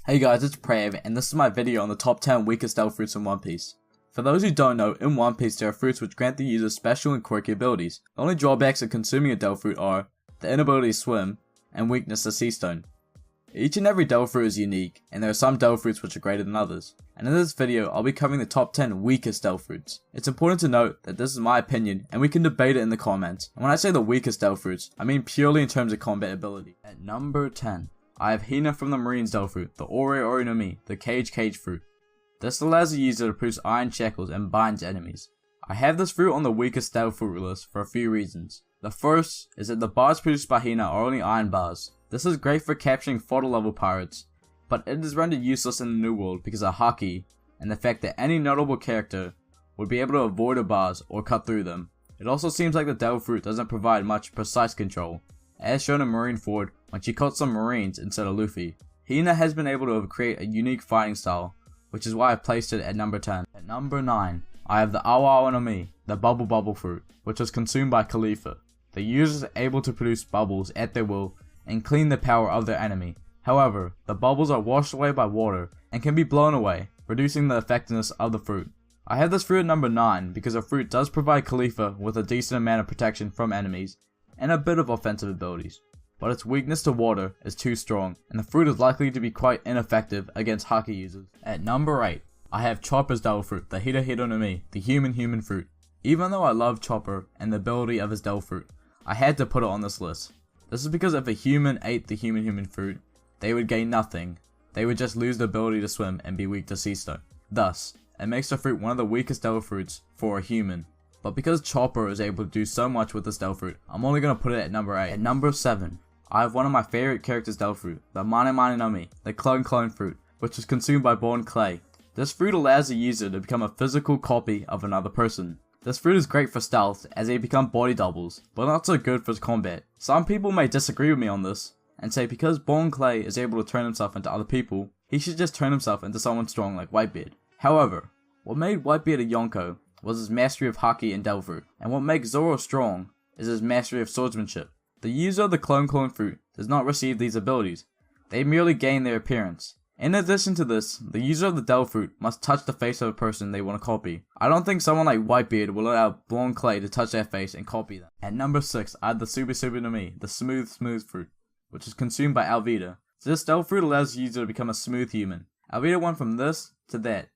Hey guys, it's Prav, and this is my video on the top 10 weakest stealth fruits in One Piece. For those who don't know, in One Piece there are fruits which grant the user special and quirky abilities. The only drawbacks of consuming a Delph fruit are the inability to swim and weakness to sea stone. Each and every Delph fruit is unique, and there are some Delph fruits which are greater than others. And in this video, I'll be covering the top 10 weakest Delph fruits. It's important to note that this is my opinion, and we can debate it in the comments. And when I say the weakest Delph fruits, I mean purely in terms of combat ability. At number 10. I have Hina from the Marine's Delph fruit, the Ore Ore no Mi, the Cage fruit. This allows the user to produce iron shackles and binds enemies. I have this fruit on the weakest Delph fruit list for a few reasons. The first is that the bars produced by Hina are only iron bars. This is great for capturing fodder level pirates, but it is rendered useless in the New World because of Haki and the fact that any notable character would be able to avoid the bars or cut through them. It also seems like the Delph fruit doesn't provide much precise control, as shown in Marineford when she caught some Marines instead of Luffy. Hina has been able to create a unique fighting style, which is why I placed it at number 10. At number 9, I have the Awa Awa no Mi, the Bubble fruit, which was consumed by Khalifa. The user is able to produce bubbles at their will and clean the power of their enemy. However, the bubbles are washed away by water and can be blown away, reducing the effectiveness of the fruit. I have this fruit at number 9 because the fruit does provide Khalifa with a decent amount of protection from enemies and a bit of offensive abilities, but its weakness to water is too strong, and the fruit is likely to be quite ineffective against Haki users. At number 8, I have Chopper's Delph fruit, the Hida Hida no Mi, the human fruit. Even though I love Chopper and the ability of his Delph fruit, I had to put it on this list. This is because if a human ate the human fruit, they would gain nothing. They would just lose the ability to swim and be weak to sea stone. Thus, it makes the fruit one of the weakest Delph fruits for a human. But because Chopper is able to do so much with this Delph fruit, I'm only going to put it at number 8. At number 7, I have one of my favorite characters' Delph fruit, the Mane Mane no Mi, the Clone fruit, which is consumed by Born Clay. This fruit allows the user to become a physical copy of another person. This fruit is great for stealth as they become body doubles, but not so good for combat. Some people may disagree with me on this, and say because Born Clay is able to turn himself into other people, he should just turn himself into someone strong like Whitebeard. However, what made Whitebeard a Yonko was his mastery of Haki and Delph fruit, and what makes Zoro strong is his mastery of swordsmanship. The user of the Clone fruit does not receive these abilities, they merely gain their appearance. In addition to this, the user of the Delph fruit must touch the face of a person they want to copy. I don't think someone like Whitebeard will allow Born Clay to touch their face and copy them. At number 6, I have the Subi no Mi, the smooth fruit, which is consumed by Alvida. So this Delph fruit allows the user to become a smooth human. Alvida went from this to that,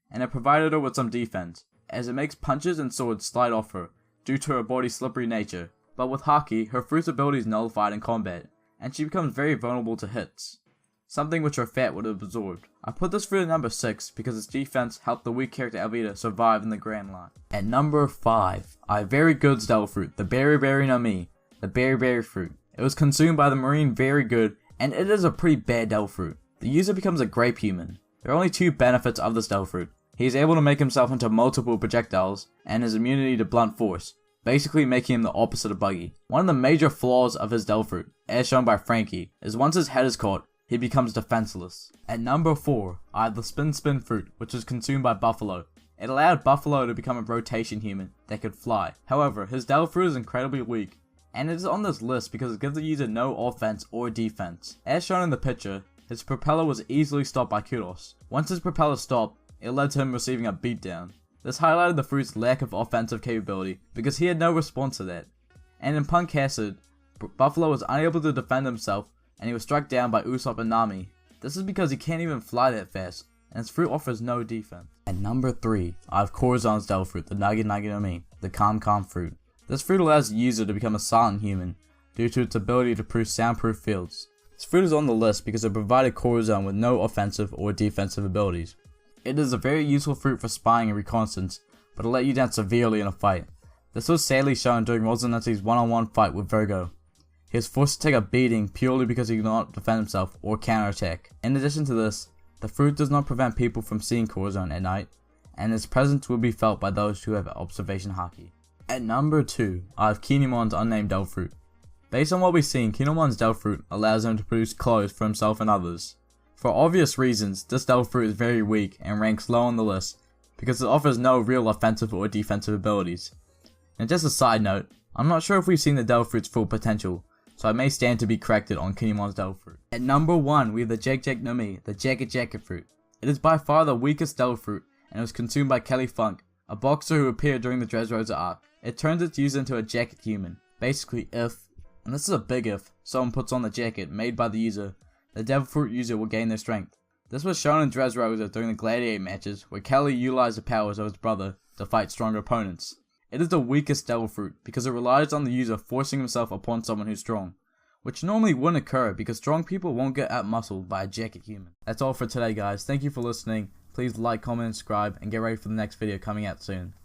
and it provided her with some defense, as it makes punches and swords slide off her due to her body's slippery nature. But with Haki, her fruit's ability is nullified in combat, and she becomes very vulnerable to hits, something which her fat would have absorbed. I put this fruit at number 6 because its defense helped the weak character Alvida survive in the Grand Line. At number 5, I have Very Good's Delph fruit, the Berry no Mi, the Berry fruit. It was consumed by the Marine Very Good, and it is a pretty bad Delph fruit. The user becomes a grape human. There are only 2 benefits of this Delph fruit. He is able to make himself into multiple projectiles, and his immunity to blunt force, basically making him the opposite of Buggy. One of the major flaws of his Delph fruit, as shown by Frankie, is once his head is caught, he becomes defenseless. At number 4, I have the Spin fruit, which is consumed by Buffalo. It allowed Buffalo to become a rotation human that could fly. However, his Delph fruit is incredibly weak, and it is on this list because it gives the user no offense or defense. As shown in the picture, his propeller was easily stopped by Kudos. Once his propeller stopped, it led to him receiving a beatdown. This highlighted the fruit's lack of offensive capability because he had no response to that. And in Punk Acid, Buffalo was unable to defend himself and he was struck down by Usopp and Nami. This is because he can't even fly that fast, and his fruit offers no defense. At number 3, I have Corazon's Delph fruit, the Nugget Nagatomi, the Calm fruit. This fruit allows the user to become a silent human due to its ability to produce soundproof fields. This fruit is on the list because it provided Corazon with no offensive or defensive abilities. It is a very useful fruit for spying and reconnaissance, but it'll let you down severely in a fight. This was sadly shown during Rosinante's one-on-one fight with Virgo. He was forced to take a beating purely because he could not defend himself or counterattack. In addition to this, the fruit does not prevent people from seeing Corazon at night, and its presence will be felt by those who have observation Haki. At number 2, I have Kinemon's unnamed Delph fruit. Based on what we've seen, Kinemon's Delph fruit allows him to produce clothes for himself and others. For obvious reasons, this Delph fruit is very weak and ranks low on the list because it offers no real offensive or defensive abilities. And just a side note, I'm not sure if we've seen the Delph fruit's full potential, so I may stand to be corrected on Kinemon's Devil Fruit. At number 1, we have the Nugget Nagatomi, the Jacket Fruit. It is by far the weakest Devil Fruit, and it was consumed by Khalifa, a boxer who appeared during the Dressrosa arc. It turns its user into a jacket human. Basically, if, and this is a big if, someone puts on the jacket made by the user, the Devil Fruit user will gain their strength. This was shown in Dressrosa during the Gladiator matches, where Kelly utilized the powers of his brother to fight stronger opponents. It is the weakest Devil Fruit because it relies on the user forcing himself upon someone who's strong, which normally wouldn't occur because strong people won't get out-muscled by a jacket human. That's all for today, guys. Thank you for listening. Please like, comment, and subscribe, and get ready for the next video coming out soon.